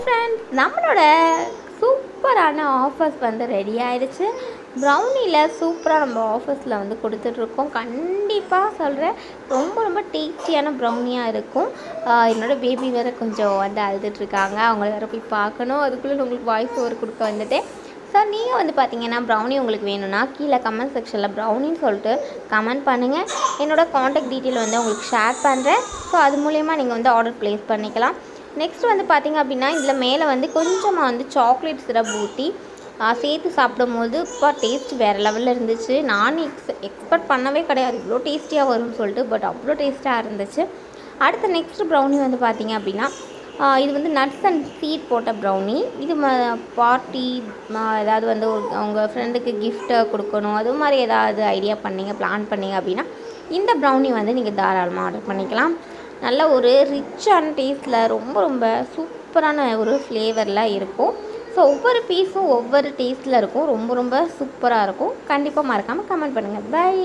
Friends, நம்மளோட சூப்பரான offers வந்து ரெடி ஆயிடுச்சு. ப்ரௌனியில் சூப்பராக நம்ம ஆஃபர்ஸில் வந்து கொடுத்துட்ருக்கோம். கண்டிப்பாக சொல்கிறேன், ரொம்ப ரொம்ப டேஸ்டியான ப்ரௌனியாக இருக்கும். என்னோடய பேபி வேறு கொஞ்சம் வந்து அழுதுட்ருக்காங்க. அவங்கள வேறு போய் பார்க்கணும். அதுக்குள்ளே உங்களுக்கு வாய்ஸ் ஓவர் கொடுக்க வந்துட்டு. ஸோ நீங்கள் வந்து பார்த்தீங்கன்னா ப்ரௌனி உங்களுக்கு வேணும்னா கீழே கமெண்ட் செக்ஷனில் ப்ரௌனின்னு சொல்லிட்டு கமெண்ட் பண்ணுங்கள். என்னோடய காண்டாக்ட் டீட்டெயில் வந்து உங்களுக்கு ஷேர் பண்ணுறேன். ஸோ அது மூலயமா நீங்கள் வந்து ஆர்டர் ப்ளேஸ் பண்ணிக்கலாம். நெக்ஸ்ட் வந்து பார்த்திங்க அப்படின்னா, இதில் மேலே வந்து கொஞ்சமாக வந்து சாக்லேட் சிரப் ஊற்றி சேர்த்து சாப்பிடும்போது இப்போ டேஸ்ட் வேறு லெவலில் இருந்துச்சு. நான் எக்ஸ்பெக்ட் பண்ணவே கிடையாது இவ்வளோ டேஸ்டியாக வரும்னு சொல்லிட்டு. பட் அவ்வளோ டேஸ்ட்டாக இருந்துச்சு. அடுத்த நெக்ஸ்ட் ப்ரௌனி வந்து பார்த்திங்க அப்படின்னா, இது வந்து நட்ஸ் அண்ட் சீட் போட்ட ப்ரௌனி. இது பார்ட்டி ஏதாவது வந்து உங்கள் ஃப்ரெண்டுக்கு கிஃப்ட்டை கொடுக்கணும், அது மாதிரி ஏதாவது ஐடியா பிளான் பண்ணிங்க அப்படின்னா இந்த ப்ரௌனி வந்து நீங்கள் தாராளமாக ஆர்டர் பண்ணிக்கலாம். நல்ல ஒரு ரிச்சான டேஸ்ட்டில் ரொம்ப ரொம்ப சூப்பரான ஒரு ஃப்ளேவரில் இருக்கும். ஸோ ஒவ்வொரு பீஸும் ஒவ்வொரு டேஸ்ட்டில் இருக்கும். ரொம்ப ரொம்ப சூப்பராக இருக்கும். கண்டிப்பாக மறக்காமல் கமெண்ட் பண்ணுங்கள். பை.